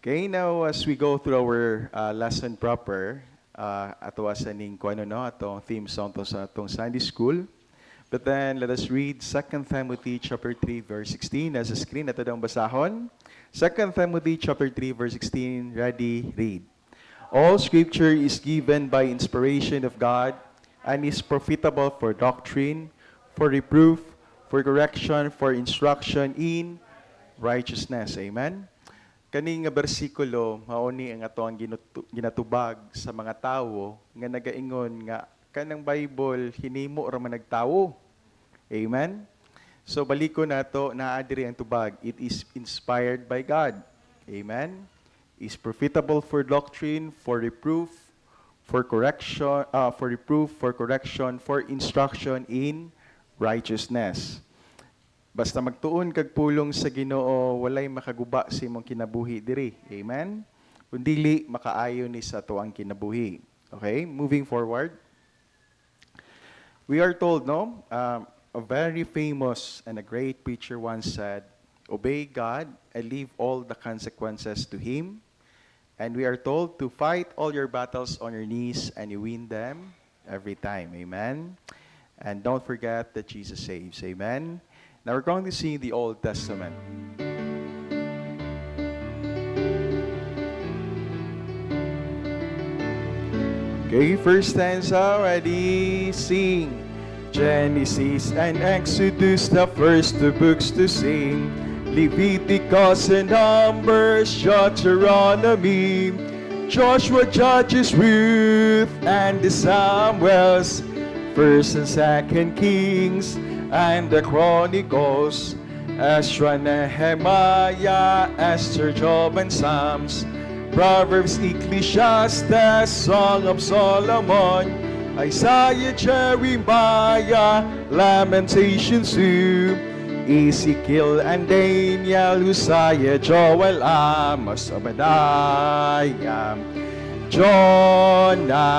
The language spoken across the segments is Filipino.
Okay, now as we go through our lesson proper, ato asaning kung ano no, atong theme song to sa atong Sunday school. But then, let us read 2 Timothy chapter 3, verse 16. Nasa screen, ito daw basahon. 2 Timothy chapter 3, verse 16, ready, read. All scripture is given by inspiration of God and is profitable for doctrine, for reproof, for correction, for instruction in righteousness. Amen? Kaning nga bersikulo mauni ang ato ang ginatubag sa mga tawo nga nagaingon nga kanang Bible hinimo ra man nagtawo. Amen. So baliko nato naa diri ang tubag. It is inspired by God. Amen. Is profitable for doctrine, for reproof, for correction, for instruction in righteousness. Basta magtuon kag pulong sa Ginoo, walay makaguba sa imong kinabuhi diri. Amen? Kundili makaayo ni sa tuang kinabuhi. Okay? Moving forward. We are told, no? A very famous and a great preacher once said, "Obey God and leave all the consequences to Him." And we are told to fight all your battles on your knees and you win them every time. Amen? And don't forget that Jesus saves. Amen? Now we're going to sing the Old Testament. Okay, first stanza, ready, sing. Genesis and Exodus, the first two books to sing. Leviticus and Numbers, Deuteronomy, Joshua, Judges, Ruth, and the Samuels, First and Second Kings, and the Chronicles, Ezra, Nehemiah, Esther, Job, and Psalms, Proverbs, Ecclesiastes, Song of Solomon, Isaiah, Jeremiah, Lamentations, Ezekiel and Daniel, Hosea, Joel, Amos, Obadiah, Jonah,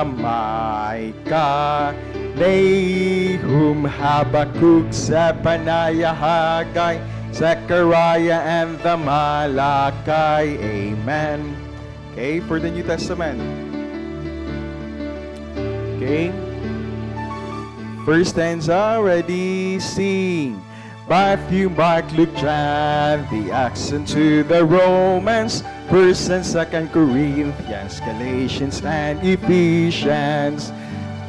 Micah, Nahum, Habakkuk, Zephaniah, Haggai, Zechariah, and the Malachi. Amen. Okay, for the New Testament. Okay. First stanza, ready, sing. Matthew, Mark, Luke, John, the Acts to the Romans, 1st and 2nd Corinthians, Galatians, and Ephesians,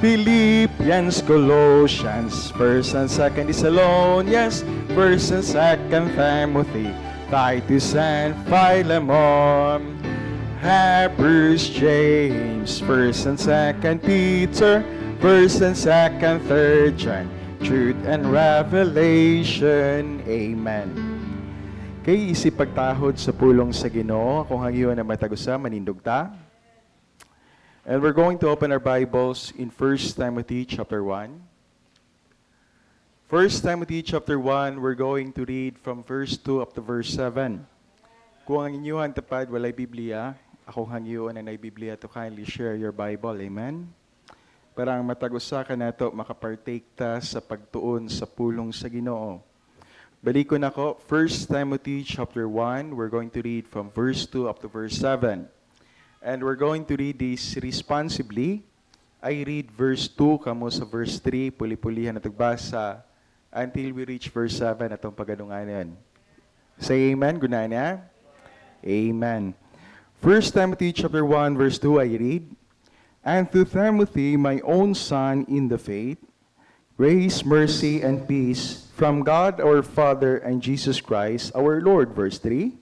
Philippians, Colossians, 1st and 2nd Thessalonians, 1st and 2nd Timothy, Titus and Philemon, Hebrews, James, 1st and 2nd Peter, 1st and 2nd, 3rd John, Jude and Revelation. Amen. Kay isip pagtahod sa pulong sa Ginoo, kung hangyo na matagusa manindog ta. And we're going to open our Bibles in 1 Timothy chapter 1. 1 Timothy chapter 1, we're going to read from verse 2 up to verse 7. Kung ang inyong tapad walay Biblia, ako hangyoon na Biblia to kindly share your Bible. Amen? Parang matagusa ka na ito, makapartake ta sa pagtuon sa pulong sa Ginoo. Balik ko na ko, 1 Timothy chapter 1, we're going to read from verse 2 up to verse 7. And we're going to read this responsibly. I read verse 2, kamo sa verse 3, puli-pulihan at magbasa until we reach verse 7 atong pagadunganan. Say amen, gunahan niya? Amen. 1 Timothy chapter 1, verse 2, I read, "And to Timothy, my own son in the faith, grace, mercy, and peace from God our Father and Jesus Christ our Lord." Verse 3.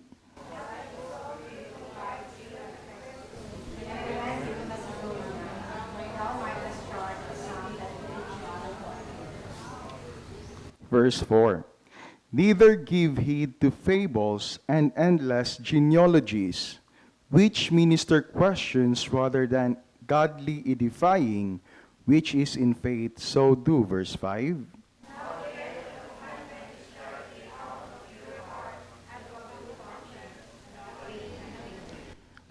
Verse 4. "Neither give heed to fables and endless genealogies, which minister questions rather than godly edifying, which is in faith, so do." Verse 5.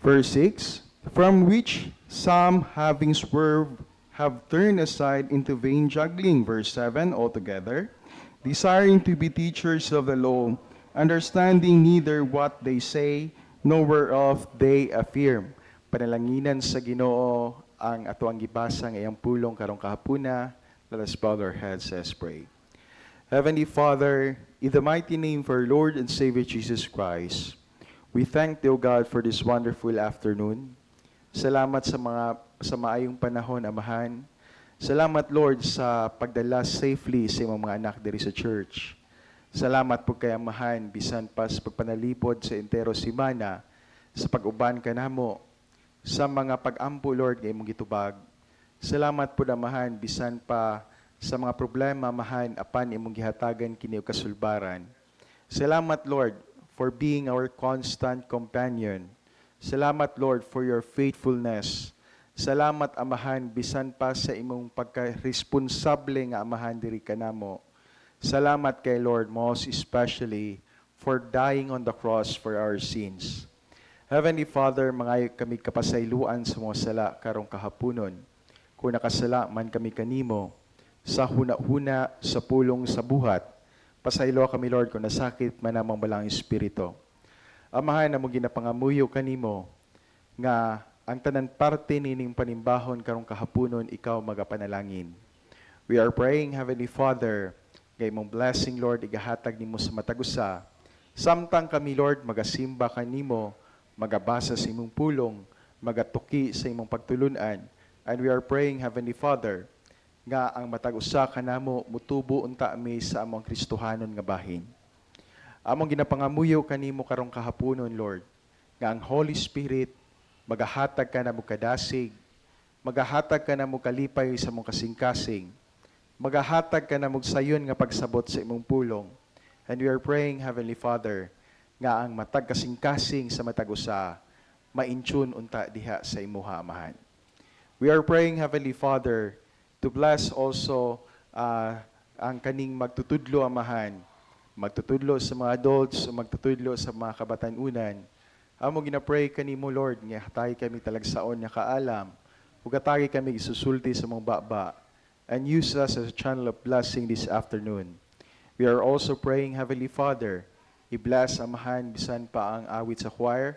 Verse 6. "From which some, having swerved, have turned aside into vain juggling." Verse 7 altogether. "Desiring to be teachers of the law, understanding neither what they say no whereof they affirm. Panalanginan sa Ginoo ang atuang gibasa ngayong pulong karong kahapuna. Let us bow our heads as pray. Heavenly Father, in the mighty name of our Lord and Savior Jesus Christ, we thank Thee, O God, for this wonderful afternoon. Salamat sa maayong panahon, Amahan. Salamat, Lord, sa pagdala safely sa imong mga anak diri sa church. Salamat po kay Amahan, bisan pa sa pagpanalipod sa entero simana, sa pag-uban ka namo, sa mga pag-ampo, Lord, ngay mong gitubag. Salamat po, Amahan, bisan pa sa mga problema, Amahan, apan imong gihatagan kini og kasulbaran. Salamat, Lord, for being our constant companion. Salamat, Lord, for your faithfulness. Salamat, Amahan, bisan pa sa imong pagka-responsable nga Amahan diri kanamo. Salamat kay Lord, most especially for dying on the cross for our sins. Heavenly Father, mga kami kapasayloan sa mga sala karong kahaponon. Kung nakasala man kami kanimo, sa huna-huna, sa pulong, sa buhat, pasaylo kami, Lord, kung nasakit man amang balang espiritu. Amahan na mo ginapangamuyo kanimo, nga ang tanan parte nining panimbahon karong kahaponon, ikaw magapanalangin. We are praying, Heavenly Father, ngay mong blessing, Lord, igahatag nimo sa matagusa. Samtang kami, Lord, magasimba kanimo, magabasa sa imong pulong, magatuki sa imong pagtulunan. And we are praying, Heavenly Father, nga ang matag-usa kanamo mutubo unta mi sa among Kristohanon nga bahin. Among ginapangamuyo kanimo karong kahaponon, Lord, nga ang Holy Spirit magahatag ka na mo kadasig, magahatag ka na mo kalipay sa mong kasing-kasing, magahatag ka na mo sayon nga pagsabot sa imong pulong. And we are praying, Heavenly Father, nga ang matag kasing-kasing sa matag-usa, ma-intune unta diha sa imuha, Amahan. We are praying, Heavenly Father, to bless also ang kaning magtutudlo, Amahan, magtutudlo sa mga adults, magtutudlo sa mga kabatanunan. Amo ginapray kanimo, Lord, nga hatay kami talagsaon nga kaalam, ug hatay kami isusulti sa mong baba, and use us as a channel of blessing this afternoon. We are also praying, Heavenly Father, i-bless, Amahan, bisan pa ang awit sa choir.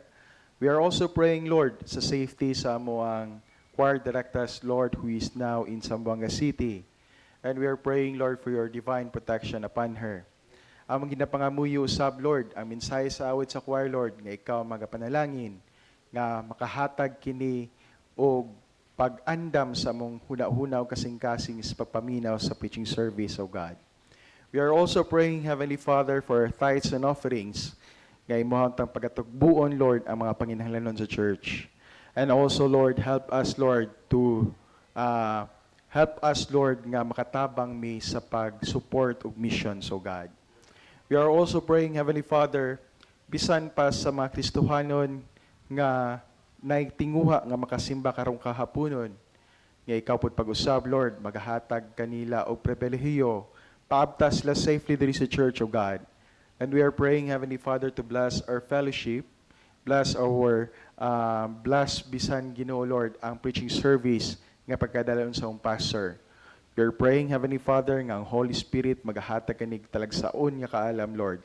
We are also praying, Lord, sa safety sa amo ang choir directors, Lord, who is now in Zamboanga City. And we are praying, Lord, for your divine protection upon her. Among ginapangamuyo usab, Lord, ang mensahe sa awit sa choir, Lord, nga ikaw magapanalangin, nga makahatag kini o pag-andam sa mong huna-hunaw kasing-kasing sa pagpaminaw sa preaching service, O God. We are also praying, Heavenly Father, for tithes and offerings, nga imuhang tang pagatugbuon, Lord, ang mga panginahanglanon sa church. And also, Lord, help us, Lord, nga makatabang mi sa pag-support og missions, O God. We are also praying, Heavenly Father, bisan pa sa mga Kristohanon nga naitinguha nga makasimba karong kahaponon, nga ikaw pod pag-usab, Lord, magahatag kanila og pribilehiyo, paabtas sila safely diri sa church, O God. And we are praying, Heavenly Father, to bless our fellowship, bless bisan Ginoo, Lord, ang preaching service nga pagkadalon sa pastor. We are praying, Heavenly Father, nga ang Holy Spirit magahatag kanig talagsaon nga kaalam, Lord.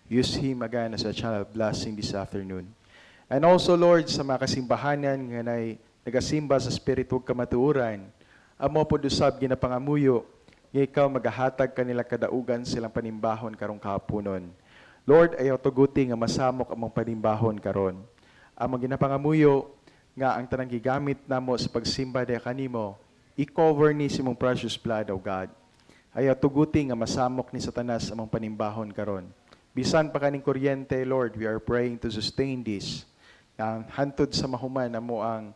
Use Him again as a channel of blessing this afternoon. And also, Lord, sa mga kasimbahanan nga nagasimba sa Espiritu ug kamatuoran, amo pod usab ginapangamuyo, nga ikaw magahatag kanila kadaugan silang panimbahon karong kahaponon. Lord, ayaw tuguti nga masamok among panimbahon karon. Among ginapangamuyo nga ang tanang gigamit namo sa pagsimba diha kanimo, i-cover ni si mong precious blood, O God. Ayaw tuguti nga masamok ni Satanas among panimbahon karon. Bisan pa kaning kuryente, Lord, we are praying to sustain this. Ang hantod sa mahuman amo ang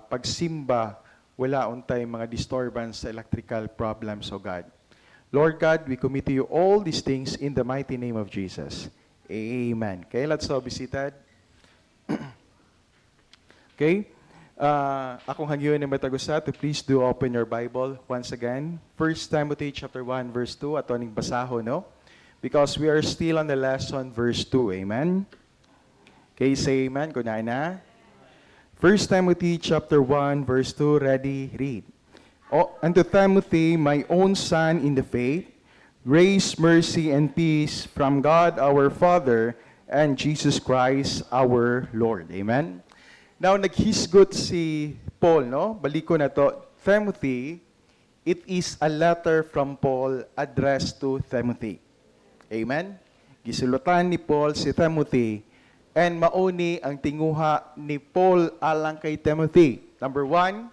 pagsimba, wala untay mga disturbance sa electrical problems, O God. Lord God, we commit to you all these things in the mighty name of Jesus. Amen. Okay, let's all be seated. Okay. Akong hangyon ni Matagusa to please do open your Bible once again. 1 Timothy chapter 1 verse 2 ato ning basahon, no? Because we are still on the lesson verse 2. Amen. Okay, say amen kung na. 1 Timothy chapter 1 verse 2, ready, read. Unto Timothy, my own son in the faith, grace, mercy, and peace from God our Father and Jesus Christ our Lord. Amen? Now, naghisgot si Paul, no? Baliko na to. Timothy, it is a letter from Paul addressed to Timothy. Amen? Gisulutan ni Paul si Timothy, and mauni ang tinguha ni Paul alang kay Timothy. Number 1,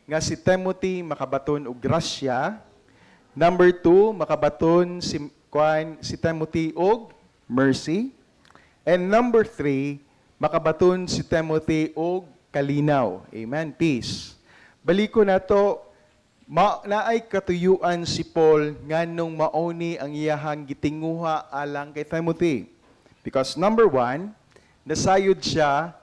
nga si Timothy makabaton og grasya. Number 2, makabaton si Timothy og mercy. And number 3, makabaton si Timothy og kalinaw. Amen. Peace. Baliko na to, naay katuyuan si Paul nganong mauni ang iyahang gitinguha alang kay Timothy. Because number 1, nasayod siya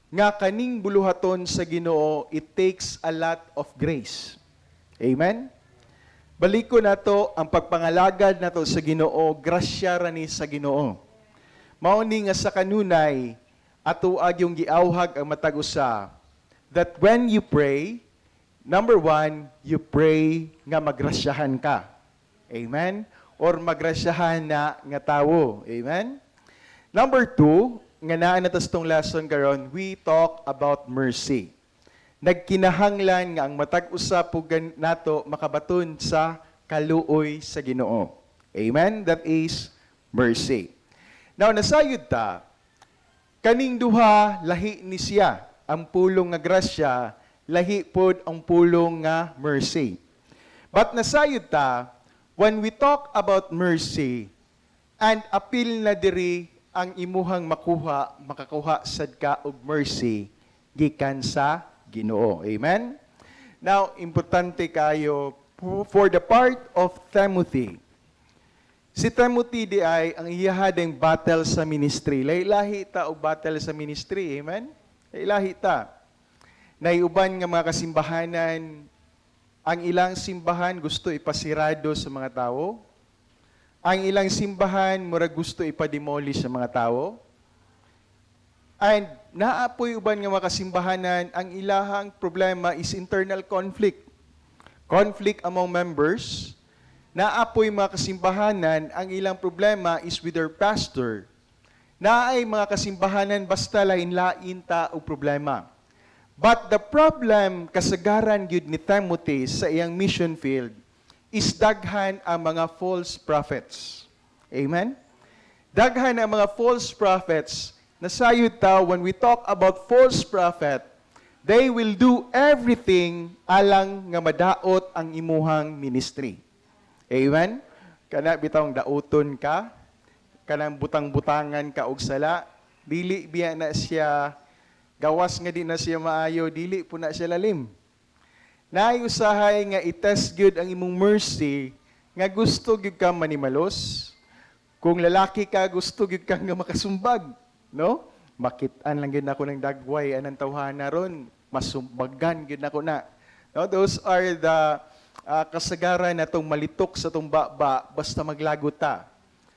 nga kaning buluhaton sa Ginoo, it takes a lot of grace. Amen? Baliko na to, ang pagpangalagad na to sa Ginoo, grasya rani sa Ginoo. Mauni nga sa kanunay, atuag yung giawhag ang matag usa, that when you pray, number 1, you pray nga magrasyahan ka. Amen? Or magrasyahan na nga tawo. Amen? Number 2, nga naan natas tong lesson karon, we talk about mercy. Nagkinahanglan nga ang matag usa pugan nato makabaton sa kaluoy sa Ginoo. Amen? That is mercy. Now nasayod ta, kaning duha lahi ni siya, ang pulong nga grasya, lahi pod ang pulong nga mercy. But nasayod ta, when we talk about mercy, and appeal na diri ang imuhang makakuha sad ka og mercy gikan sa Ginoo. Amen? Now, importante kayo for the part of Timothy. Si Timothy di ay ang iyahadeng battle sa ministry. Lailahi ta og battle sa ministry. Amen? Lailahi ta. Naiuban nga mga kasimbahanan, ang ilang simbahan gusto ipasirado sa mga tao. Ang ilang simbahan, murag gusto ipademolish sa mga tao. And naapoy uban nga mga kasimbahanan, ang ilahang problema is internal conflict. Conflict among members. Naapoy mga kasimbahanan, ang ilang problema is with their pastor. Naay mga kasimbahanan, basta lain-lain ta o problema. But the problem, kasagaran gyud ni Timothy sa iyang mission field, is daghan ang mga false prophets. Amen? Daghan ang mga false prophets. Nasayod ta, when we talk about false prophet, they will do everything alang nga madaot ang imuhang ministry. Amen? Kana bitawng daoton ka, kanang butang-butangan ka og sala, dili biya na siya, gawas nga di na siya maayo, dili po na siya lalim. Naiusahay nga itest gyud ang imong mercy nga gusto gyud ka manimalos. Kung lalaki ka, gusto gyud ka nga makasumbag, no? Makit-an lang gyud nako ng dagway anang tawhana ron, masumbagan gyud nako na. No, those are the kasagaran natong malitok sa tong baba basta maglagot ta.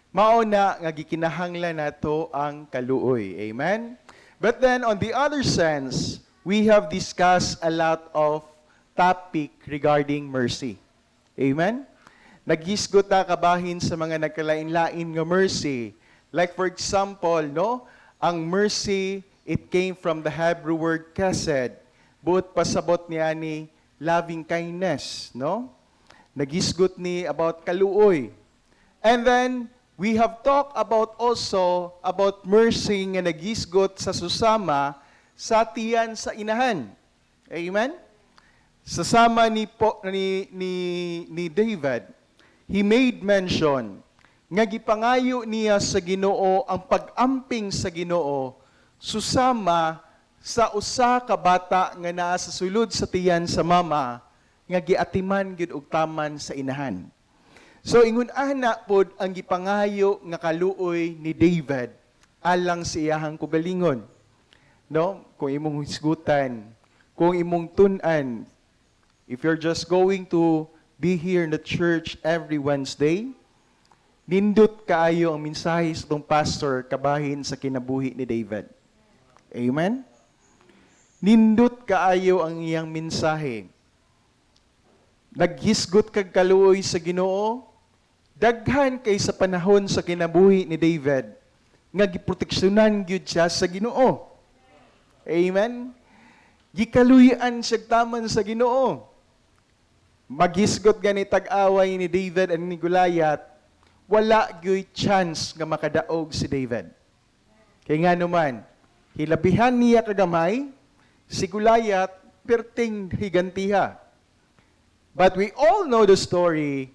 Mao na nga gikinahanglan nato ang kaluoy. Amen. But then on the other sense, we have discussed a lot of topic regarding mercy. Amen? Naghisgot ta kabahin sa mga nagkalain-lain nga mercy. Like for example, no, ang mercy, it came from the Hebrew word chesed. Buot pasabot niya ni loving kindness, no? Naghisgot ni about kaluoy. And then, we have talked about also about mercy nga naghisgot sa susama sa tiyan sa inahan. Amen? Sasama ni David, he made mention nga gipangayo niya sa Ginoo ang pag-amping sa Ginoo susama sa usa ka bata nga naa sa sulod sa tiyan sa mama nga giatiman gyud og taman sa inahan. So ingon ana pod ang gipangayo nga kaluoy ni David alang sa iyahang kugalingon. No, kung imong hisgutan, kung imong tun-an, if you're just going to be here in the church every Wednesday, nindot kaayo ang mensahe sa itong pastor kabahin sa kinabuhi ni David. Amen? Nindot kaayo ang iyang mensahe. Naghisgot kag kaluoy sa Ginoo, daghan kay sa panahon sa kinabuhi ni David, nga giproteksyonan gyud siya sa Ginoo. Amen. Gikaluyan siya taman sa Ginoo. Maghisgot gani tag-away ni David and ni Goliath, wala gyud chance nga makadaog si David. Kay nga naman, hilabihan niya kagamay, si Goliath perting higantiha. But we all know the story.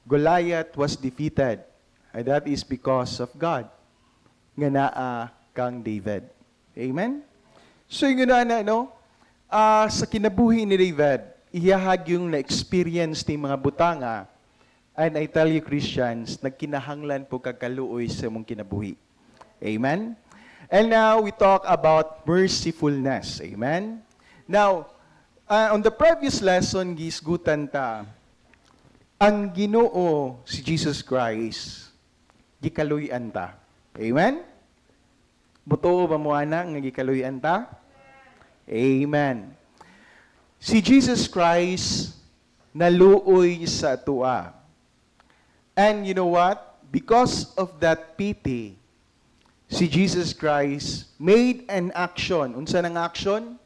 Goliath was defeated. And that is because of God. Nga naa kang David. Amen? So yung na sa kinabuhi ni David, iyahag yung na-experience ni mga butanga. And I tell you, Christians, nagkinahanglan po kagkaluoy sa mong kinabuhi. Amen? And now, we talk about mercifulness. Amen? Now, on the previous lesson, gisgutan ta, ang Ginoo, si Jesus Christ, gikaluyan ta. Amen? Buto ba mo nga gikaluyan ta? Amen. Si Jesus Christ, naluoy sa atua. And you know what? Because of that pity, si Jesus Christ made an action. Unsa nang action?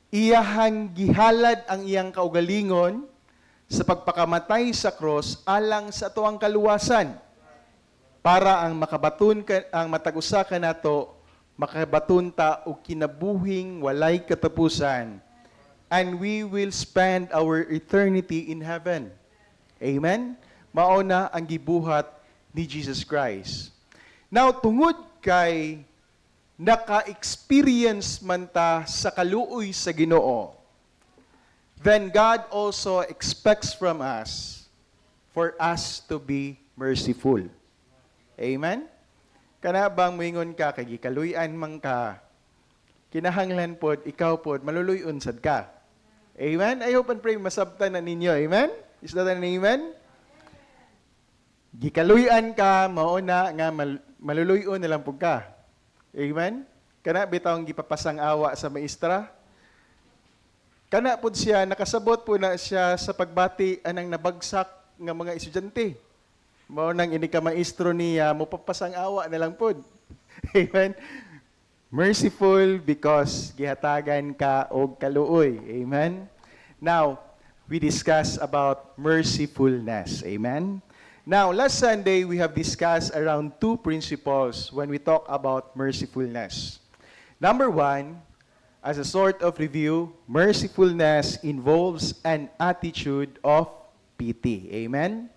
Iyahang gihalad ang iyang kaugalingon sa pagpakamatay sa cross alang sa atuang kaluwasan. Para ang makabatun ka, ang matag-usa ka nato, makabatun ta og kinabuhing walay katapusan. And we will spend our eternity in heaven. Amen? Mauna ang gibuhat ni Jesus Christ. Now, tungod kay naka-experience man ta sa kaluoy sa Ginoo, then God also expects from us for us to be merciful. Amen? Kana bang moingon ka, kay gikaluyan man ka, kinahanglan pod, ikaw pod, maluluyon sad ka. Amen? I hope and pray masabtan na ninyo. Amen? Is that an amen? Gikaluyan ka, mauna nga maluluyon na lang po ka. Amen? Kana bitawng gipapasang awa sa maestra. Kana po siya, nakasabot po na siya sa pagbati anang nabagsak ng mga estudyante. Maunang ini ka maestro niya, mapapasang awa na lang po. Amen? Merciful because gihatagan ka og kaluoy. Amen? Now, we discuss about mercifulness. Amen? Now, last Sunday, we have discussed around two principles when we talk about mercifulness. Number one, as a sort of review, mercifulness involves an attitude of pity. Amen?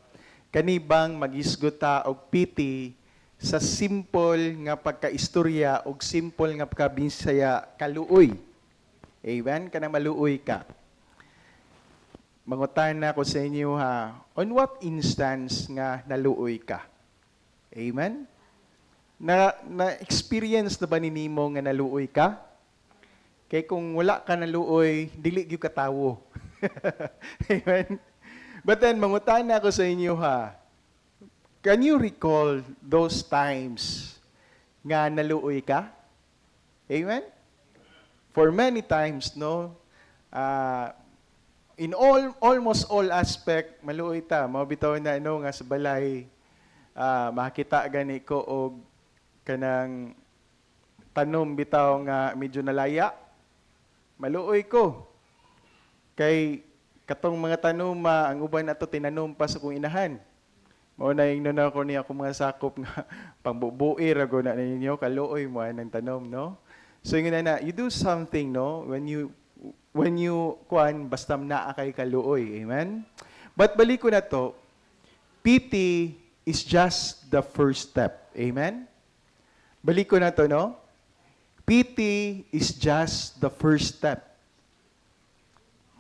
Kanibang magisguta og pity sa simple nga pagkaistorya og simple nga pagkabinsaya kaluoy. Amen? Kanang maluoy ka. Mangutan na ko sa inyo ha, on what instance nga naluoy ka? Amen? Na-experience na ba ninimo nga naluoy ka? Kay kung wala ka naluoy, dili gyud ka tawo. Amen? But then, mangutan na ko sa inyo ha, can you recall those times nga naluoy ka? Amen? For many times, no? In almost all aspect, maluoy ta. Mabitaw na nga sa balay, makita gani ko og kanang tanom bitaw nga medyo nalaya. Maluoy ko. Kay katong mga tanoma, ang uban ato tinanom pa sa kong inahan. Mao na yung na ko niya akong mga sakop nga pangbubuir ago na ninyo, kaluoy mo ng tanom, no? So yun na, you do something, no? When you kuan basta naa kay kaluoy. Amen? But balik ko na to, pity is just the first step. Amen? Balik ko na to, no? Pity is just the first step.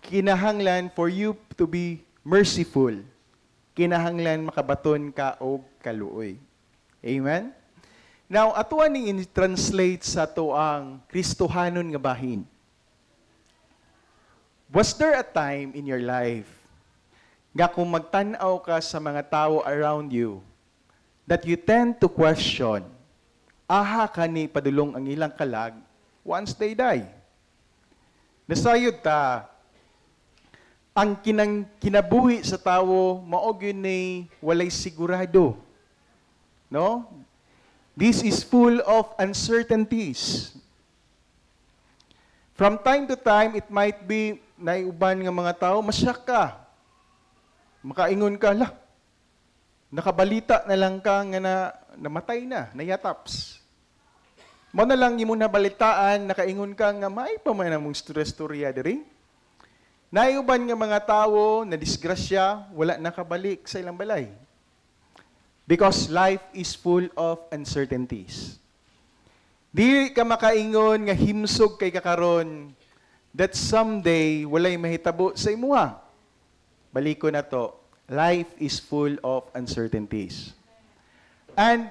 Kinahanglan for you to be merciful. Kinahanglan makabaton ka og kaluoy. Amen? Now, atuan ning in-translate sa to ang Kristohanon nga bahin. Was there a time in your life nga kung magtanaw ka sa mga tao around you that you tend to question, aha kani padulong ang ilang kalag once they die? Nasayod ta, ang kinabuhi sa tao, maog yun ay walay sigurado. No? This is full of uncertainties. From time to time, it might be naiuban ng mga tao, masyak ka. Makaingon ka, lah, nakabalita na lang ka nga namatay na, nayataps. Mo na lang imo nabalitaan, nakaingon ka nga, may pa man among storya diri. Naiuban nga mga tao, na disgrasya, wala nakabalik sa ilang balay. Because life is full of uncertainties. Di ka makaingon nga himsog kay kakaron that someday walay mahitabo sa imuha. Baliko na to, life is full of uncertainties. And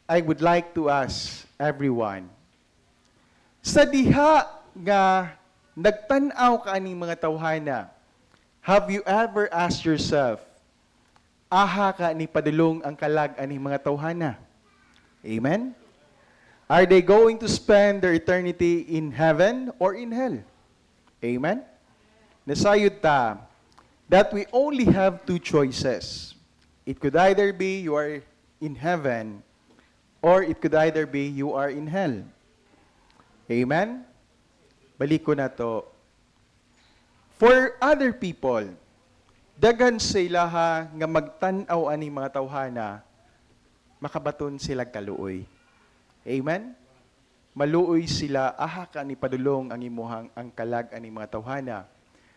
I would like to ask everyone, sa diha nga nagtanaw ka aning mga tawhana, have you ever asked yourself, aha ka ni padulong ang kalag aning mga tawhana? Amen? Are they going to spend their eternity in heaven or in hell? Amen? Nasayod ta that we only have two choices. It could either be you are in heaven or it could either be you are in hell. Amen? Balik ko na to. For other people, dagan sila nga magtanaw ani mga tawhana, makabaton sila kaluoy. Amen? Maluoy sila, aha ka ni padulong ang imuhang ang kalag ani mga tawhana.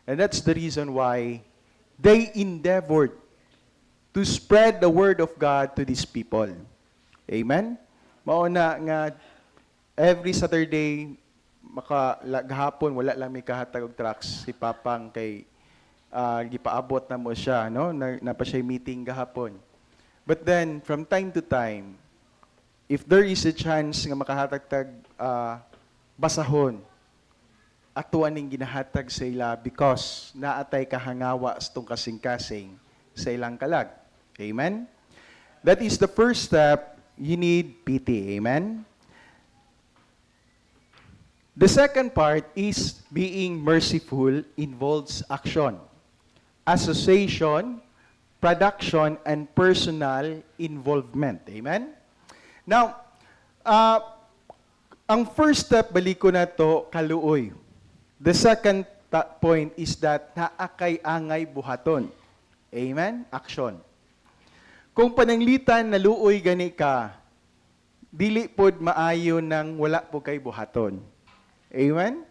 And that's the reason why they endeavored to spread the word of God to these people. Amen? Mauna nga, every Saturday, gahapon, wala lang may kahatag og tracks si Papang kay gipaabot na mo siya, no? Napa siya meeting gahapon. But then, from time to time, if there is a chance nga makahatag basahon, atuan ning ginahatag sa ila because naatay kahangawa sa tong kasing-kasing sa ilang kalag. Amen? That is the first step. You need pity. Amen? The second part is being merciful involves action. Association, production, and personal involvement. Amen? Now, ang first step, balik ko na to, kaluoy. The second point is that naakay-angay buhaton. Amen? Action. Kung pananglitan na luoy gani ka, dili pod maayo nang wala po kay buhaton. Amen?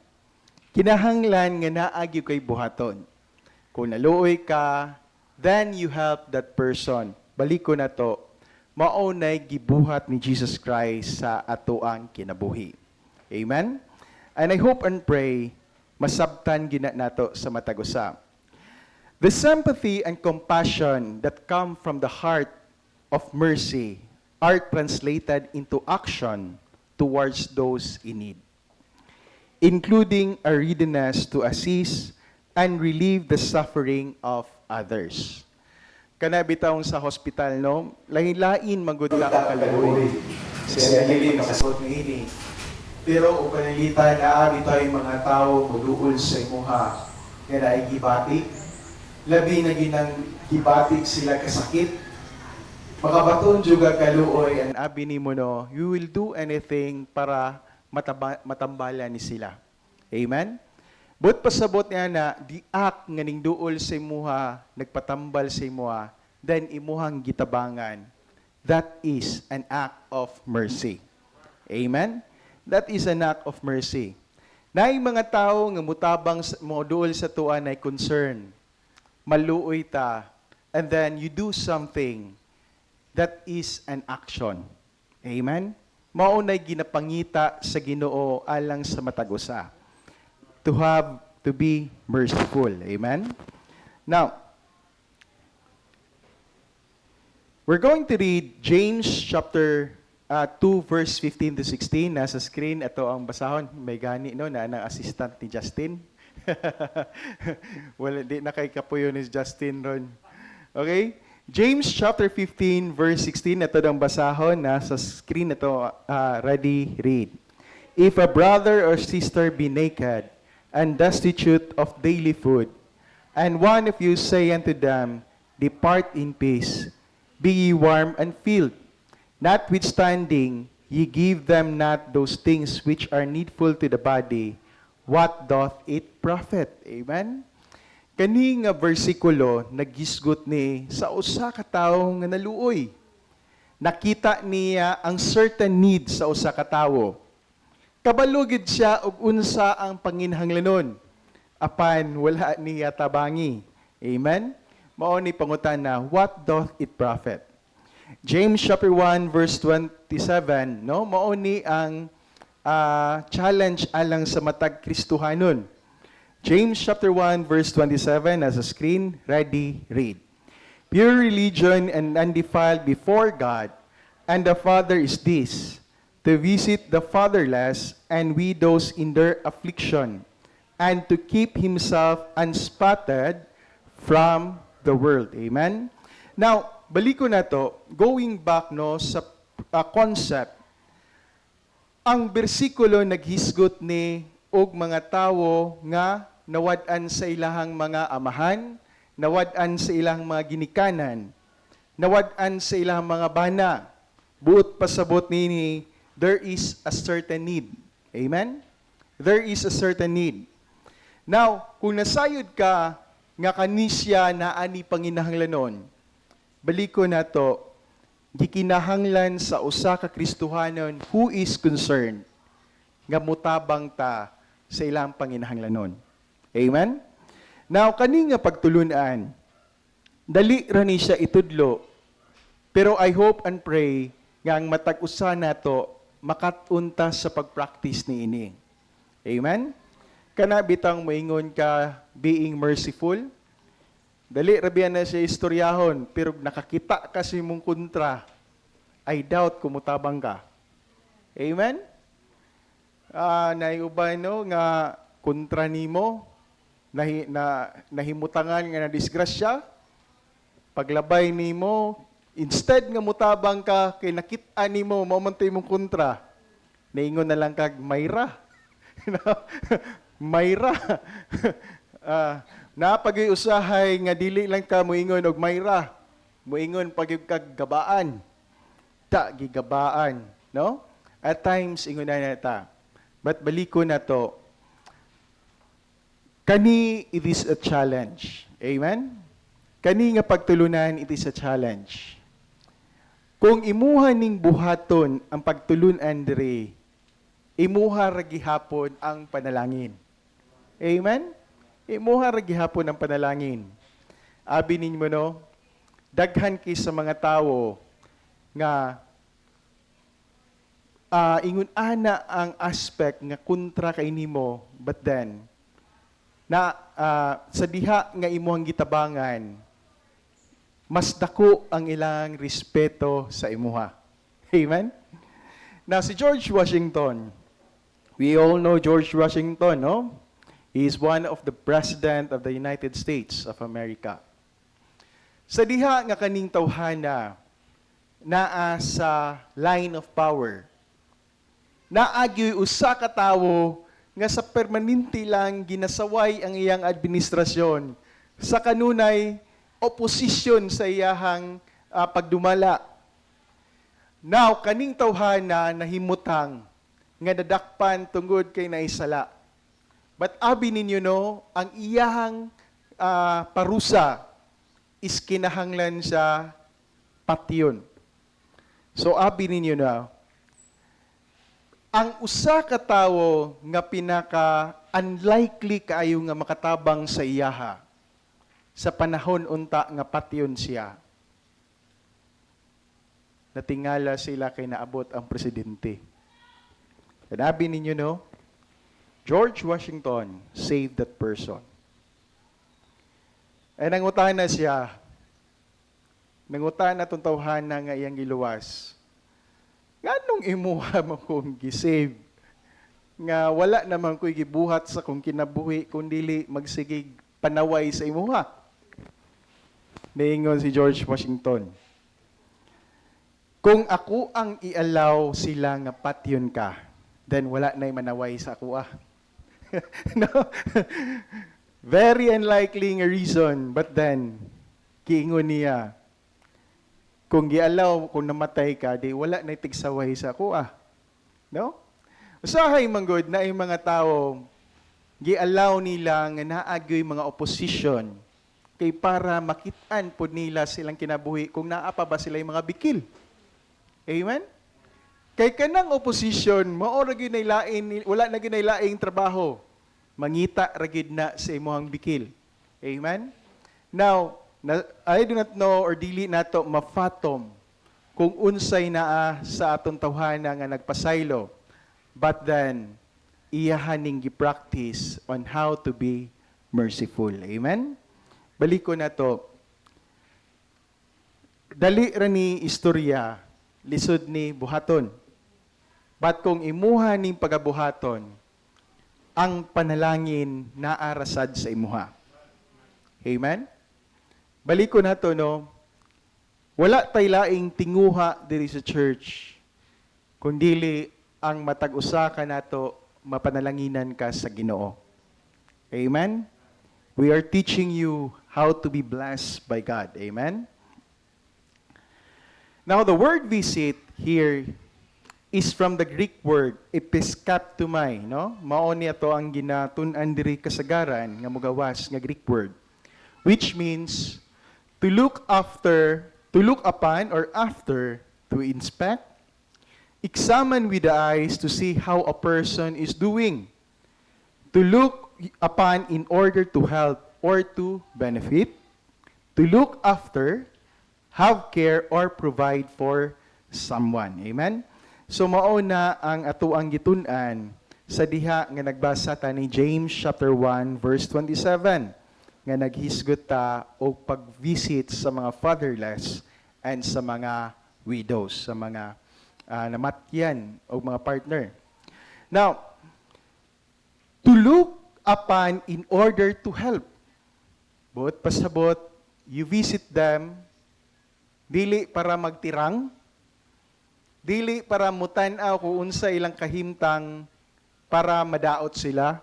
Kinahanglan nga naagyo kay buhaton. Kung naluoy ka, then you help that person. Balik ko na to, maunay gibuhat ni Jesus Christ sa atoang kinabuhi. Amen? And I hope and pray, masabtan gina nato sa matag usa. The sympathy and compassion that come from the heart of mercy are translated into action towards those in need, including a readiness to assist and relieve the suffering of others. Kana bitawon sa hospital, no? Lain-lain magud ka kaluoy. Sa dili makasot niini. Pero ug pananglitan naa bitaw mga tawo moduol sa imuha kaya ay gibati. Labi na ginang gibati sila kasakit. Makabaton juga kaluoy and abi nimo no, you will do anything para matambalan ni sila. Amen? But pasabot niya na, diak nga ning duol sa imuha, nagpatambal sa imuha, then imuhang gitabangan. That is an act of mercy. Amen? That is an act of mercy. Naay mga tao nga mutabang mo duol sa tuan ay concern, maluoy ta, and then you do something, that is an action. Amen? Maunay ginapangita sa Ginoo alang sa matagusa. To be merciful. Amen? Now, we're going to read James chapter 2 verse 15 to 16. Nasa screen, ito ang basahon. May gani, no, na ang assistant ni Justin. Well, di na kay kapuyo ni Justin ron. Okay? James chapter 15 verse 16, ito ang basahon. Nasa screen, ito, ready, read. If a brother or sister be naked, and destitute of daily food, and one of you say unto them, Depart in peace, be ye warm and filled, notwithstanding, ye give them not those things which are needful to the body, what doth it profit? Amen? Kani nga bersikulo naghisgot ni sa usa ka tawo nga naluoy. Nakita niya ang certain need sa usa ka tawo. Kabalugid siya og unsa ang panginhanglanon apan wala niya tabangi. Amen? Mao ni pangutana, what doth it profit? James chapter 1 verse 27, no? Mao ni ang challenge alang sa matag Kristohanon. James chapter 1 verse 27 as a screen, ready, read. Pure religion and undefiled before God and the Father is this, to visit the fatherless and widows in their affliction, and to keep himself unspotted from the world. Amen? Now, balik ko na to, going back no sa concept, ang bersikulo naghisgot ni og mga tawo nga nawad-an sa ilahang mga amahan, nawad-an sa ilahang mga ginikanan, nawad-an sa ilahang mga bana. Buot pasabot nini, there is a certain need. Amen? There is a certain need. Now, kung nasayod ka nga kanisya na ani panginahanglanon, baliko na to, gikinahanglan sa usa ka Kristohanon who is concerned nga mutabang ta sa ilang panginahanglanon. Amen? Now, kani nga pagtulunan, dali ra ni siya itudlo, pero I hope and pray nga ang matag-usa nato makatunta sa pag-practice ni ini. Amen? Kana bitang moingon ka being merciful, dali rabian na siya istoryahon, pero nakakita kasi mong kontra, I doubt kumutabang ka. Amen? Naiubay no, nga kontra nimo, nahimutangan nga na disgrasya, paglabay nimo, instead nga mutabang ka, kay nakita nimo, mamantay mong kontra, naingon na lang kag, Mayra. Mayra. Napag-iusahay nga dili lang ka moingon og Mayra. Moingon pag kag gabaan. Ta gigabaan, no? At times ingon na ta. But baliko na to. Kani it is a challenge. Amen? Kani nga pagtulunan it is a challenge. Kung imuha ning buhaton ang pagtulunan diri, imuha ra gihapon ang panalangin. Amen? Imuha ra gihapon ang panalangin. Abi ninyo no, daghan kay sa mga tawo nga ingon ana ang aspect nga kontra kay nimo, but then na sa diha nga imuhang gitabangan, mas dako ang ilang respeto sa imuha. Amen? Now, si George Washington, we all know George Washington, no? He is one of the President of the United States of America. Sa diha nga kaning tawhana, naa sa line of power, naagyoy usa ka tawo nga sa permanente lang ginasaway ang iyang administrasyon sa kanunay opposition sa iyahang pagdumala. Now, kaning tawhana nahimutang nga dadakpan tungod kay naisala. But abi ninyo no, ang iyahang parusa is kinahanglan sa patyon. So abi ninyo na, ang usa ka tawo nga pinaka unlikely kaayo nga makatabang sa iyaha sa panahon unta nga patyon siya. Natingala sila kay naabot ang presidente. Sanabi ninyo no, George Washington saved that person. Ay nangutan na siya. Nangutan na itong tawhana nga iyang giluwas. Nganong imuha mo kong gisave? Nga wala naman ko'y gibuhat sa kong kinabuhi kundili magsigig panaway sa imuha. Naingon si George Washington, kung ako ang ialaw sila nga patyon ka, then wala na'y manaway sa ako No? Very unlikely nga reason, but then, kiingon niya, kung gialaw, kung namatay ka, di wala na'y tigsaway sa ako No? Usahay manggod na yung mga tao gi-allow nila nga naagoy mga opposition kay para makitaan po nila silang kinabuhi kung naa pa ba sila yung mga bikil. Amen? Kay kanang opposition, mao ra gyud nay lain, wala na gyud nay laing trabaho. Mangita ra gyud na sa imong bikil. Amen? Now, I do not know or dili nato mafatom kung unsay naa sa aton tawhana nga nagpasaylo. But then, iyahan ning gi-practice on how to be merciful. Amen? Balik ko na to. Dali ra ni istorya, lisod ni buhaton. But kung imuha ning pagabuhaton, ang panalangin naarasad sa imuha. Amen? Balik ko na to, no? Wala tay laing tinguha diri sa church, kundili ang matag-usa ka nato mapanalanginan ka sa Ginoo. Amen? We are teaching you how to be blessed by God. Amen? Now, the word visit here is from the Greek word episkaptomai, no? Mao niya to ang ginatun-an diri kasagaran nga mogawas nga Greek word, which means to look upon or after, to inspect, examine with the eyes to see how a person is doing, to look upon in order to help or to benefit, to look after, have care, or provide for someone. Amen? So mao na ang atuang gitun-an sa diha nga nagbasa ta ni James chapter 1 verse 27 nga naghisgot ta og pag-visit sa mga fatherless and sa mga widows, sa mga namatyan o mga partner. Now, to look upon in order to help. But pasabot, you visit them, dili para magtirang, dili para mutan-aw kung unsa ilang kahimtang para madaot sila,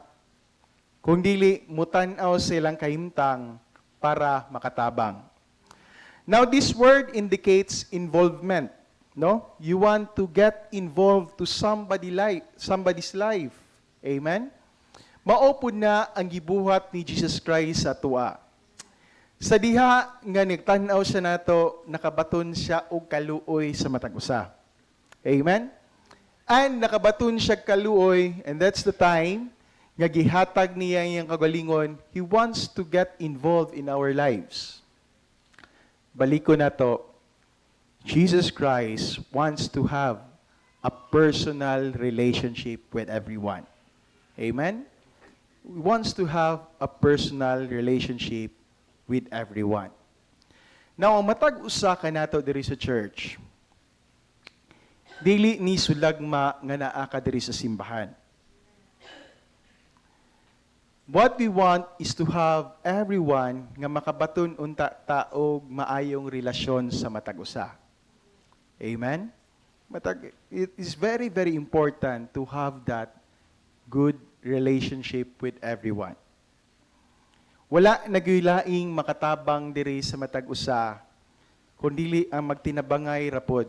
kung dili mutan-aw silang kahimtang para makatabang. Now, this word indicates involvement. No? You want to get involved to somebody's life. Amen? Maupod na ang gibuhat ni Jesus Christ sa tuwa. Sa diha nga nagtanaw siya nato, nakabaton siya og kaluoy sa matag usa. Amen? And nakabaton siya kaluoy, and that's the time nga gihatag niya iyang kagalingon, He wants to get involved in our lives. Balik ko na to. Jesus Christ wants to have a personal relationship with everyone. Amen? He wants to have a personal relationship with everyone. Now, ang matag-usa ka nato diri sa church, dili ni sulagma nga naa ka diri sa simbahan. What we want is to have everyone nga makabaton unta taog maayong relasyon sa matag-usa. Amen? It is very, very important to have that good relationship with everyone. Wala nagyulaing makatabang diri sa matag-usa, kundili ang magtinabangay rapod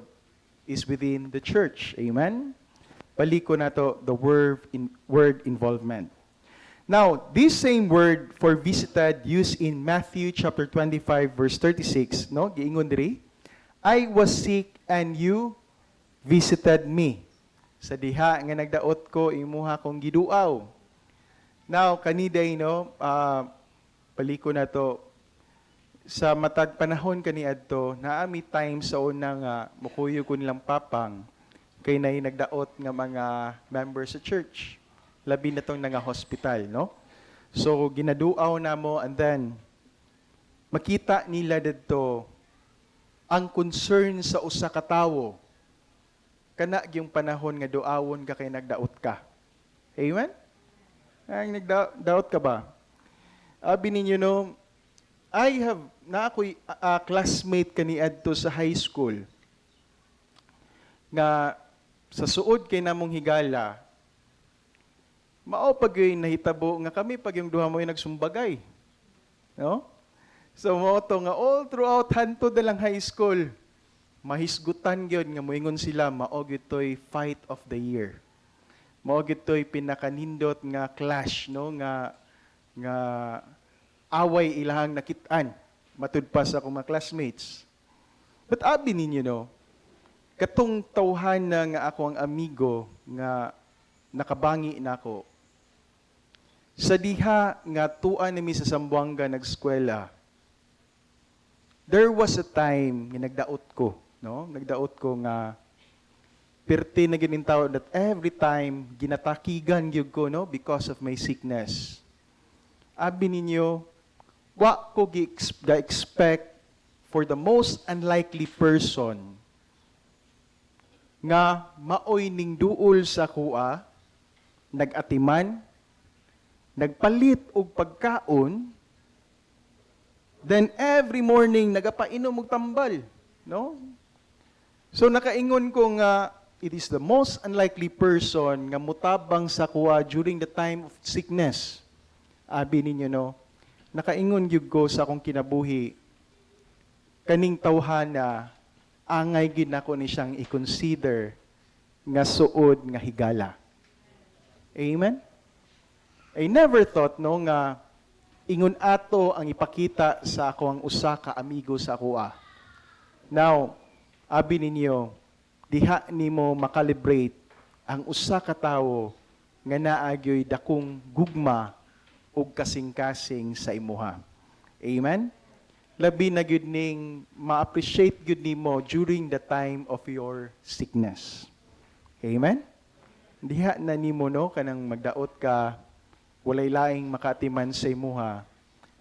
is within the church. Amen? Paliko na to the word involvement. Now, this same word for visited used in Matthew chapter 25 verse 36, no? Giingon diri, I was sick and you visited me. Sa diha nga nagdaot ko, imuha kong giduaw. Now, kaniday, no, paliko na to, sa matag panahon kaniadto, naami time sa unang mukuyo ko nilang papang, kay nay nagdaot nga mga members sa church. Labi na tong nga hospital, no? So, ginaduaw na mo, and then, makita nila dito, ang concern sa usa ka tawo, kana yung panahon nga duawon ka kay nagdaot ka. Amen? Ay, nagdaot ka ba? Abi ninyo, no, na ako'y classmate kaniadto sa high school, nga sa suod kay namong higala, mao pag yung nahitabo nga kami pag yung duha mo yung nagsumbagay. No? So mo to nga all throughout hantod na lang high school, mahisgutan gyud nga moingon sila mao gyud toy fight of the year. Mao gito'y pinakanindot nga clash, no, nga away ilahang nakit-an matud pa sa akong mga classmates. But abi ninyo, no, katong tawhan na nga ako ang amigo nga nakabangi nako. Sa diha nga tuan nami sa Zamboanga nag-eskwela, there was a time nga nagdaot ko, no? Nagdaot ko nga perti na ginin tao that every time ginatakigan gyud ko, no, because of my sickness. Abi ninyo, wa ko ga-expect for the most unlikely person nga maoy ning duol sa kuha, nagatiman, nagpalit og pagkaon, then every morning nagapainom og tambal, no? So nakaingon ko nga it is the most unlikely person nga mutabang sa kuha during the time of sickness. Abi ninyo, no, nakaingon gyud ko sa akong kinabuhi kaning tawhana angay gid nako ni siyang i-consider nga suod nga higala. Amen. I never thought, no, nga ingon ato ang ipakita sa ako ang usa ka amigo sa ako. Now, abi ninyo, diha nimo makalibrate ang usa ka tawo nga naagyoy dakong gugma ug kasing-kasing sa imuha. Amen. Labi na gyud ning ma-appreciate gyud nimo during the time of your sickness. Amen. Diha na nimo, no, kanang magdaot ka walay laing makatiman sa imuha.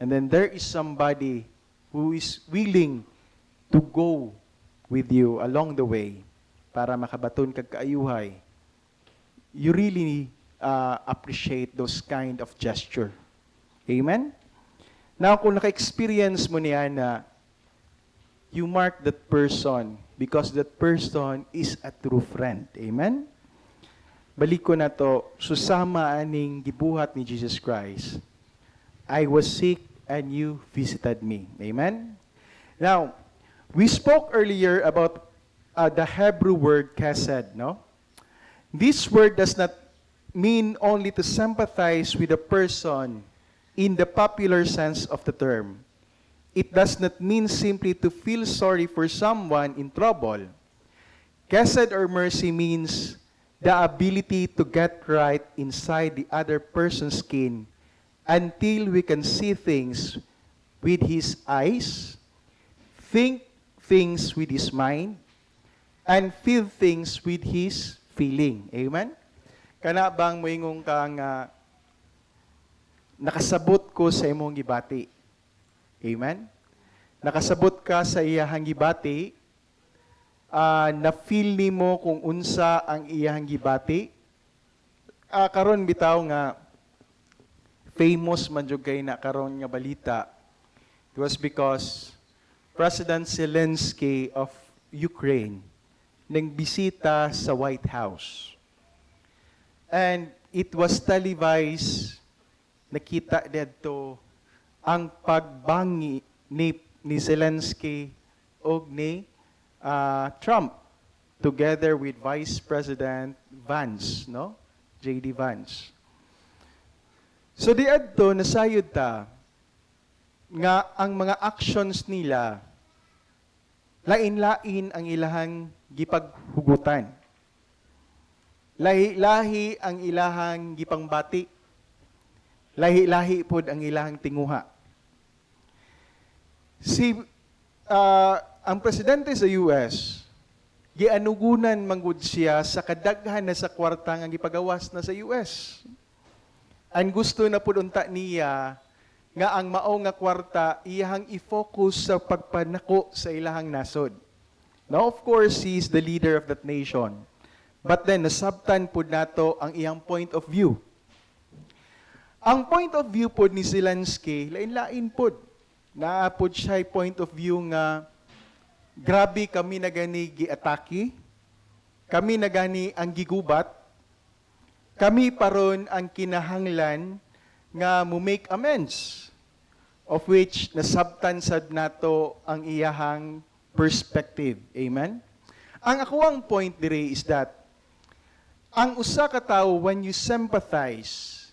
And then there is somebody who is willing to go with you along the way para makabaton kag kaayuhay. You really appreciate those kind of gesture. Amen? Now, kung naka-experience mo niya na you mark that person because that person is a true friend. Amen? Balik ko na to, susama aning gibuhat ni Jesus Christ. I was sick and you visited me. Amen? Now, we spoke earlier about the Hebrew word chesed, no? This word does not mean only to sympathize with a person in the popular sense of the term. It does not mean simply to feel sorry for someone in trouble. Chesed or mercy means the ability to get right inside the other person's skin until we can see things with his eyes, think things with his mind, and feel things with his feeling. Amen? Kana bang moingong ka nga nakasabot ko sa imong gibati? Amen? Nakasabot ka sa iyahang gibati, na-feel nimo kung unsa ang iyahang gibati. Karon bitaw nga famous man jud kay na karon nga balita. It was because President Zelensky of Ukraine nang bisita sa White House. And it was televised. Nakita dito ang pagbangi ni Zelensky o ni Trump together with Vice President Vance, no? J.D. Vance. So di adto nasayod ta nga ang mga actions nila lain-lain ang ilahang gipaghugutan. Lahi-lahi ang ilahang gipangbati. Lahi-lahi pod ang ilahang tinguha. Ang presidente sa US, gianugunan manggod siya sa kadaghan na sa kwarta nga gipagawas na sa US. Ang gusto na pod unta niya nga ang mao nga kwarta iyahang i-focus sa pagpanako sa ilahang nasod. Now, of course, he is the leader of that nation. But then, nasabtan pod nato ang iyang point of view. Ang point of view pod ni Zelensky, lain-lain pod. Naapod siya point of view nga grabe kami na gani giatake, kami na gani ang gigubat, kami paron ang kinahanglan nga mo make amends, of which nasabtan sad nato ang iyahang perspective. Amen? Ang akuang point dire is that Ang usa ka tawo, when you sympathize,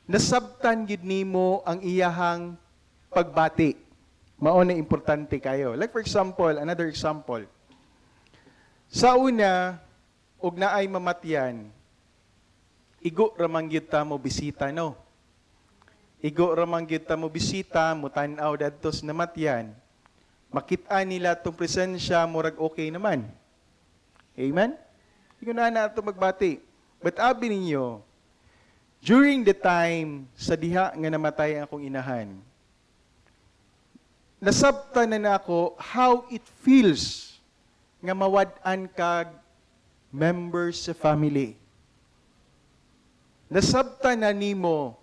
nasabtan gid nimo ang iyahang pagbati. Mao na importante kayo. Like for example, another example. Sa una, ug naay mamatyan, igo ramang gyud ta mo bisita, no? Igo ramang gyud ta mo bisita, mo tan-aw dadto sa namatyan. Makita nila tong presensya, murag okay naman. Amen? Igo na ato magbati. But abi ninyo, during the time sa diha nga namatay ang akong inahan, nasabtan na ako how it feels nga mawad-an kag members sa family. Nasabtan na nimo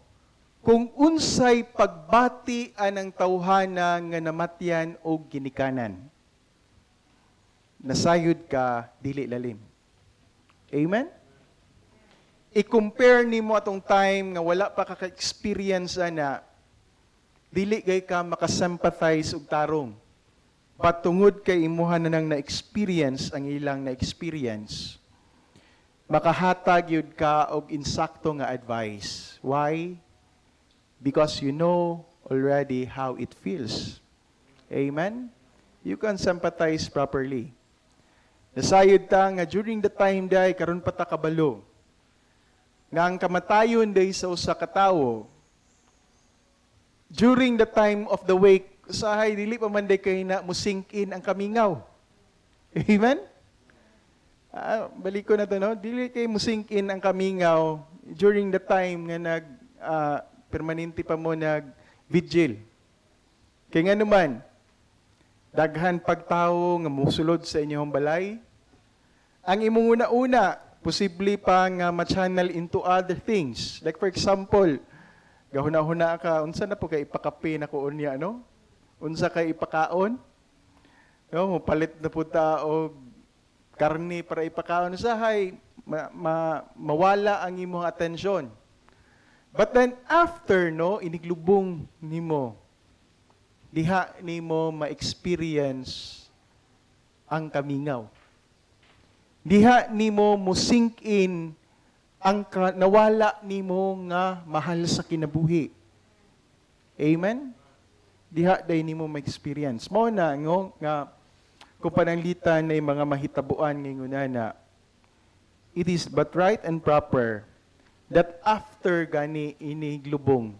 kung unsay pagbati anang tawhana nga namatyan o ginikanan. Nasayod ka, dili lalim. Amen? I-compare nimo atong time nga wala pa kaka-experience na dili gay ka makasympathize og tarong. Patungod kay imuha na nang na-experience ang ilang na-experience. Makahatag yun ka og insakto nga advice. Why? Because you know already how it feels. Amen? You can sympathize properly. Nasayod ta nga during the time day, karon pa ta kabalo, nga ang kamatayon day sa usa ka tawo, during the time of the wake, usahay dili pa man day kay na musink in ang kamingaw. Amen? Balik ko na to, no? Dili kay musink in ang kamingaw during the time nga permanente pa mo nag-vigil. Kaya nga naman, daghan pagtawo nga musulod sa inyong balay, ang imong una-una, posible pa nga ma-channel into other things. Like for example, gahuna-huna ka, unsa na po kay ipakape na ko unya, no? Unsa kay ipakaon? No, palit na po ta og karne para ipakaon. Usahay, mawala ang imong atensyon. But then after, no, iniglubong nimo, diha nimo ma-experience ang kamingaw. Diha nimo mo sink in ang nawala nimo nga mahal sa kinabuhi. Amen? Diha day nimo ma-experience. Mao na nga kung pananglitan na mga mahitabuan ngayon na it is but right and proper that after gani iniglubong,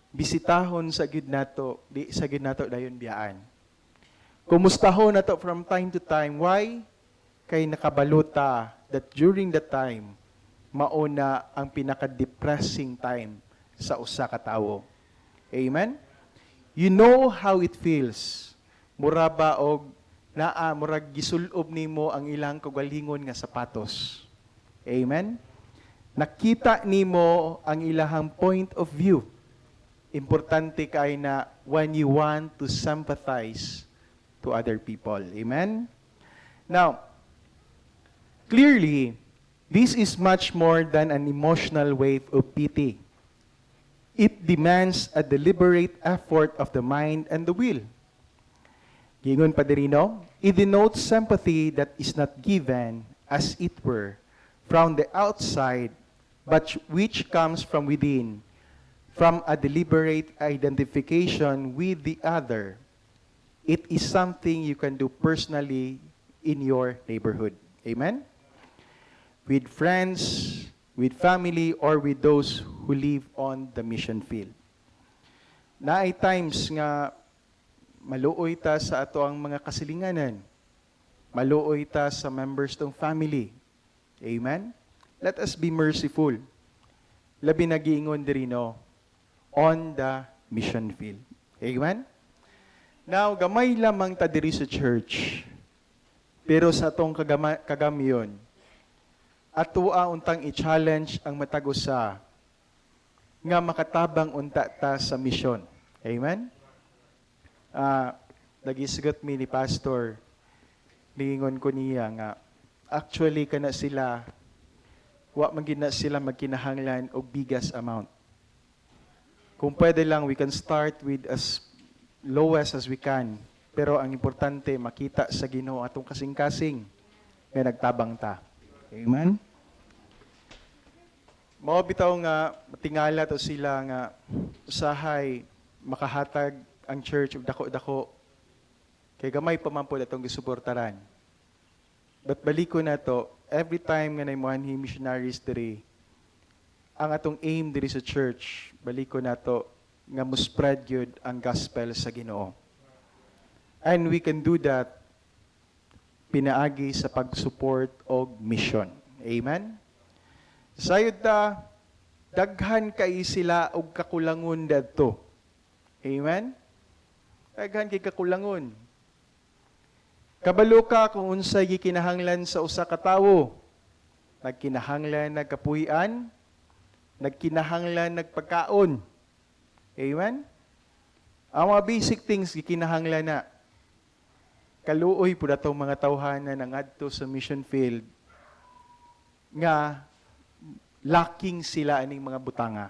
bisitahon sa gid nato, di sa gid nato dayon biyaan. Kumustahon nato from time to time. Why? Kay nakabalota that during the time, mauna ang pinaka-depressing time sa usa ka tawo. Amen? You know how it feels. Muraba og murag gisulob nimo ang ilang kaugalingon nga sapatos. Amen? Nakita nimo ang ilahang point of view. Importante kay na when you want to sympathize to other people. Amen? Now, clearly, this is much more than an emotional wave of pity. It demands a deliberate effort of the mind and the will. Gingon pa dirino, it denotes sympathy that is not given, as it were, from the outside, but which comes from within, from a deliberate identification with the other. It is something you can do personally in your neighborhood. Amen? With friends, with family, or with those who live on the mission field. Naay times nga maluoy ta sa ato ang mga kasilinganan. Maluoy ta sa members tong family. Amen? Let us be merciful. Labi nagiingon diri no, on the mission field. Amen? Now, gamay lamang ta diri sa church. Pero sa atong kagamiyon, ato untang i-challenge ang matagusa nga makatabang unta ta sa misyon. Amen? Nagisugot mi ni Pastor, niingon ko niya nga, actually kana sila, wa man gid na sila magkinahanglan og bigas amount. Kung pwede lang, we can start with as lowest as we can. Pero ang importante, makita sa Ginoo atong kasing-kasing nga nagtabang ta. Amen? Mao bitaw nga tingala to sila nga usahay makahatag ang church og dako-dako kay gamay pa man pod atong gisuportaran. But baliko na to, every time nga naimuanhi missionaries diri, ang atong aim diri sa church, baliko na to nga mo spread yun ang gospel sa Ginoo. And we can do that pinaagi sa pag-support og mission. Amen? Sayod ta, daghan kay sila og kakulangon dadto. Amen? Daghan kay kakulangon. Kabalo ka kung unsay gikinahanglan sa usa ka tawo. Nagkinahanglan nagkapuy-an, nagkinahanglan nagpagkaon. Amen? Ang mga basic things gikinahanglan na. Kaluoy po na itong mga tawhanan ng adto sa mission field nga lacking sila aning mga butanga.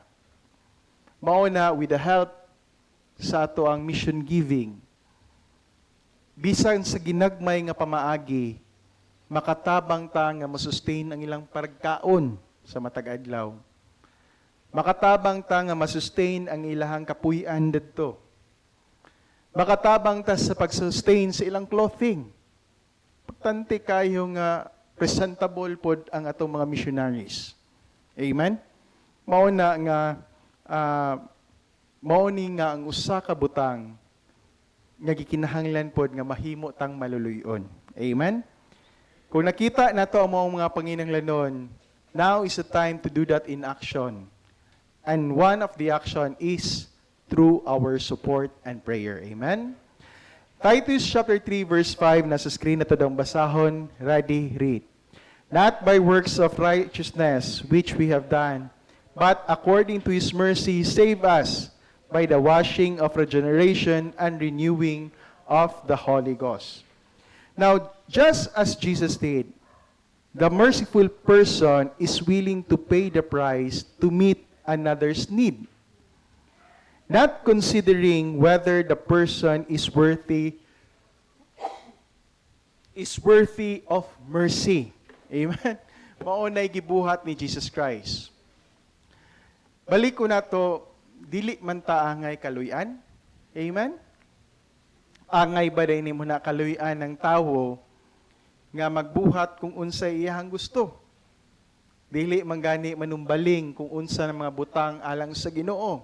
Mao na with the help sa ato ang mission giving, bisan sa ginagmay nga pamaagi, makatabang ta nga masustain ang ilang pagkaon sa matag adlaw. Makatabang ta nga masustain ang ilahang kapuy-an didto. Makatabang ta sa pag-sustain sa ilang clothing. Importante kayo nga presentable pod ang atong mga missionaries. Amen? Mao na nga mao ni nga ang usa ka butang nga gikinahanglan pod nga mahimo tang maluluyon. Amen? Kung nakita nato ang mga panginahanglanon, now is the time to do that in action. And one of the action is through our support and prayer. Amen? Titus chapter 3 verse 5, nasa screen na ito daw basahon. Ready, read. Not by works of righteousness which we have done, but according to His mercy save us by the washing of regeneration and renewing of the Holy Ghost. Now, just as Jesus did, the merciful person is willing to pay the price to meet another's need, not considering whether the person is worthy of mercy. Amen? Maunay gibuhat ni Jesus Christ. Balik ko na to, dili man ta angay kaluyan. Amen? Angay ba din mo na kaluyan ng tao nga magbuhat kung unsay iyang gusto. Dili man gani manumbaling kung unsa ng mga butang alang sa Ginoo.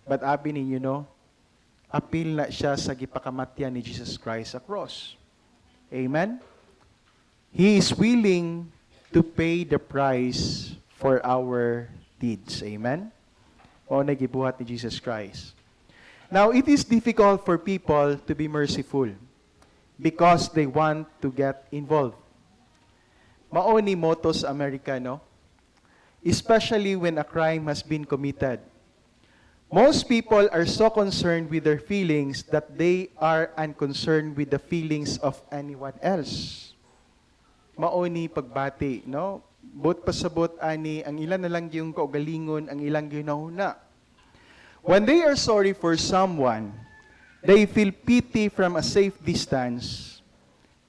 But abi ninyo, no? Apil na siya sa gipakamatyan ni Jesus Christ sa cross. Amen? He is willing to pay the price for our deeds. Amen? O nagibuhat ni Jesus Christ. Now, it is difficult for people to be merciful because they want to get involved. Mao ni motto sa Amerika, no? Especially when a crime has been committed. Most people are so concerned with their feelings that they are unconcerned with the feelings of anyone else. Mao ni pagbati, no? But pasabot ani ang ilan na lang yung kaugalingon, ang ilang ginahuna. When they are sorry for someone, they feel pity from a safe distance.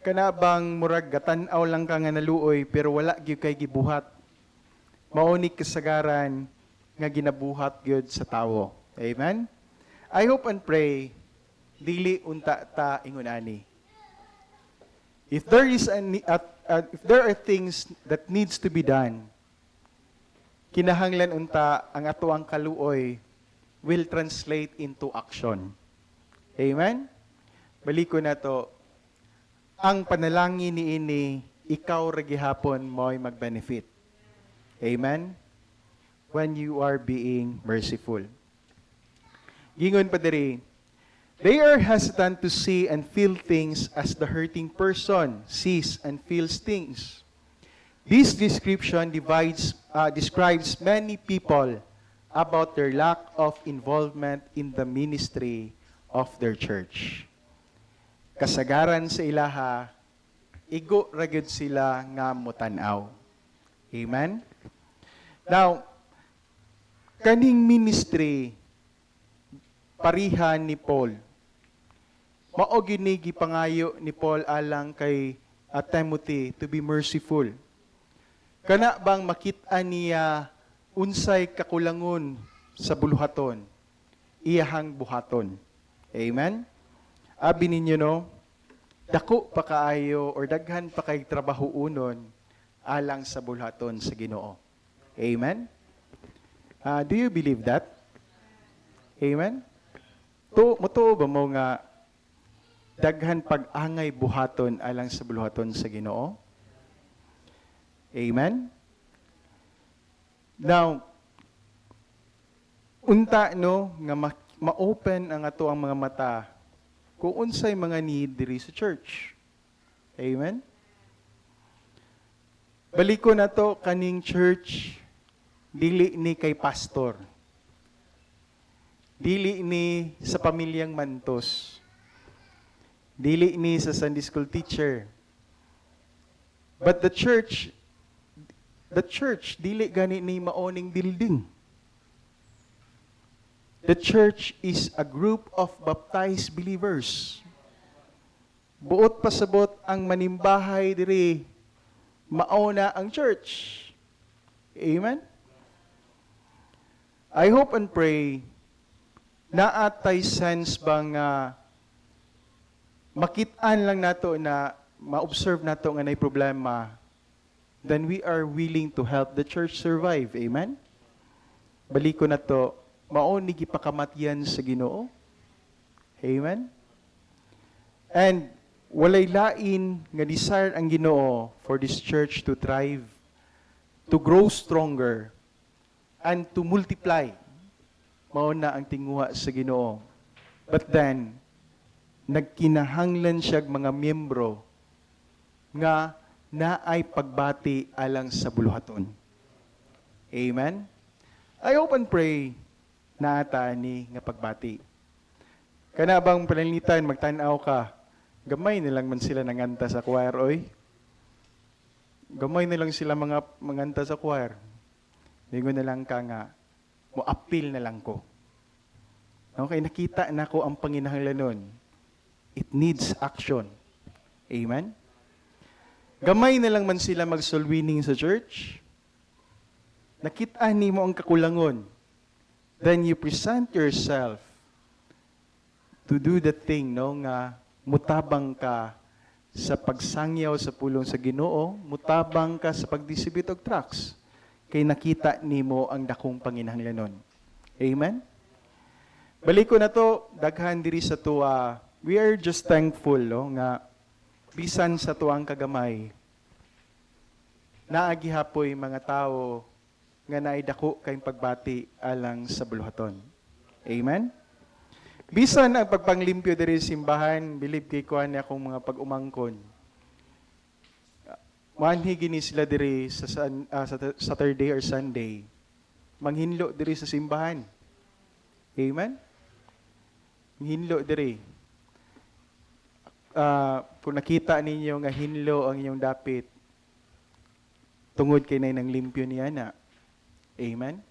Kanabang murag gatan-aw lang ka nga naluoy pero wala gyud kay gibuhat. Mao ni kasagaran nga ginabuhat gyud sa tawo. Amen? I hope and pray dili unta ta ingon ani. If there are things that needs to be done, kinahanglan unta ang atoang kaluoy will translate into action. Amen? Baliko na to. Ang panalangin niini, ikaw ra gihapon mo'y mag-benefit. Amen? When you are being merciful. Gingon pa diri, they are hesitant to see and feel things as the hurting person sees and feels things. This description describes many people about their lack of involvement in the ministry of their church. Kasagaran sa ilaha, igo ragyod sila nga mutanaw. Amen? Now, kaning ministry, parihan ni Paul. Mao gini gipangayo ni Paul alang kay Timothy to be merciful. Kana bang makita niya unsay kakulangon sa buluhaton, iyahang buhaton. Amen? Abi ninyo no, dako pa kaayo or daghan pa kay trabaho unon alang sa buluhaton sa Ginoo. Amen? Do you believe that? Amen? Mutuo ba mo nga daghan pag-angay buhaton alang sa buluhaton sa Ginoo? Amen? Now, unta no nga ma-open ang ato ang mga mata kung unsay mga need diri sa church. Amen? Baliko na to kaning church, dili ni kay pastor. Dili ni sa pamilyang mantos. Dili ni sa Sunday school teacher. But the church, dili gani ni maoning building. The church is a group of baptized believers. Buot pasabot ang manimbahay diri, mauna ang church. Amen? I hope and pray na atay sense bang makitaan lang nato na ma-observe nato nga nay problema, then we are willing to help the church survive. Amen? Baliko na to, mauni gipakamatyan sa Ginoo. Amen? And walay lain nga desire ang Ginoo for this church to thrive, to grow stronger, and to multiply. Mao na ang tinguha sa Ginoo. But then, nagkinahanglan siya mga miyembro nga naay pagbati alang sa buluhaton. Amen? I hope and pray na ata ni nga pagbati. Kana bang panalitan, magtanaw ka, gamay nilang man sila nanganta sa choir, oy. Gamay nilang sila mga manganta sa choir. Lingon na lang ka nga, mo-appeal na lang ko. Okay, nakita na ko ang panginahanglanon. It needs action. Amen? Gamay na lang man sila mag-soul winning sa church. Nakita ni mo ang kakulangon. Then you present yourself to do the thing, no, nga mutabang ka sa pagsangyaw sa pulong sa Ginoo, mutabang ka sa pagdistribute og tracts, kay nakita nimo ang dakong panginahanglanon. Amen? Baliko na to, daghan diri sa tuwa. We are just thankful, no, nga bisan sa tuwang kagamay, naagihapoy mga tao nga naidako kayong pagbati alang sa buluhaton. Amen? Bisan ang pagpanglimpyo diri sa simbahan, bilib kay kuan ni akong mga pag-umangkon. Manhi gini sila diri sa Saturday or Sunday. Manghinlo diri sa simbahan. Amen? Manghinlo diri. Kung nakita ninyo nga hinlo ang inyong dapit, tungod kay nay nang limpyo niya na. Amen?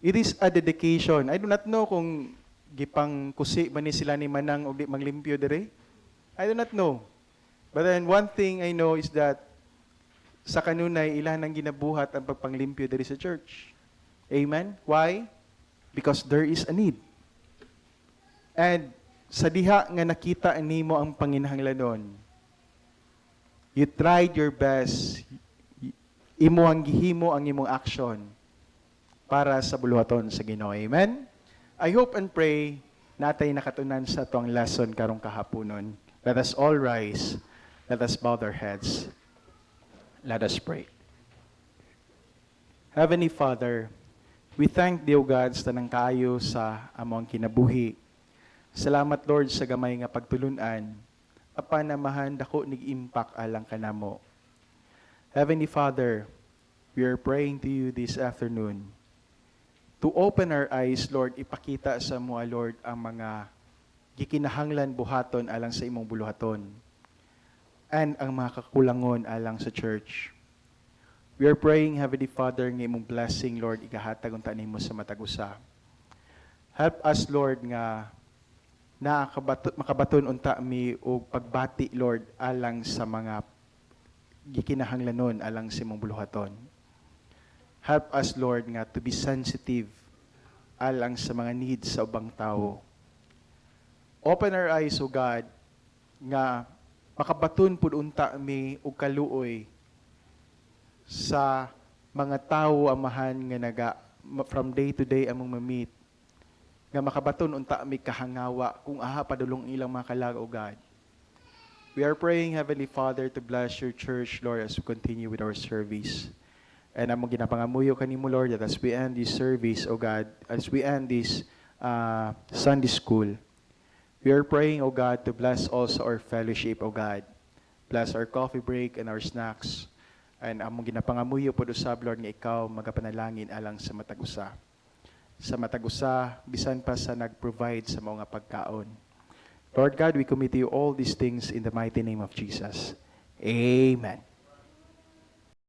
It is a dedication. I do not know kung gipang kusi ba ni sila ni Manang o di manglimpyo diri. I do not know. But then one thing I know is that sa kanunay ilan ang ginabuhat ang pagpanglimpyo diri sa church. Amen? Why? Because there is a need. And sa diha nga nakita nimo ang panginahanglanon, you tried your best, imo ang gihimo ang imong action para sa buluhaton sa Ginoo. Amen? I hope and pray natay nakatunan sa tuang lesson karong kahaponon. Let us all rise. Let us bow our heads. Let us pray. Heavenly Father, we thank Thee, O God, sa tanang kaayo sa among kinabuhi. Salamat, Lord, sa gamay nga pagtulunan. Apanamahan dako nig-impact alang kanamo. Heavenly Father, we are praying to You this afternoon to open our eyes, Lord, ipakita sa mua, Lord, ang mga gikinahanglan buhaton alang sa imong buluhaton and ang mga kakulangon alang sa church. We are praying, Heavenly Father, ng imong blessing, Lord, ikahatag unta nimo sa matag usa. Help us, Lord, nga makabaton unta mi og pagbati, Lord, alang sa mga gikinahanglanon alang sa imong buluhaton. Help us, Lord, nga to be sensitive alang sa mga needs sa ubang tao. Open our eyes, O God, nga makabaton pud unta mi og kaluoy sa mga tawo amahan nga from day to day among mamit. Nga makabaton unta mi kahangawa kung aha padulong ilang mga kalag, O God. We are praying, Heavenly Father, to bless your church, Lord, as we continue with our service. And among ginapangamuyo kanimo, Lord, that as we end this service, O God, as we end this Sunday school, we are praying, O God, to bless also our fellowship, O God. Bless our coffee break and our snacks. And among ginapangamuyo po usab, Lord, nga ikaw magapanalangin alang sa matag-usa. Sa matag-usa, bisan pa sa nag-provide sa mga pagkaon. Lord God, we commit to you all these things in the mighty name of Jesus. Amen.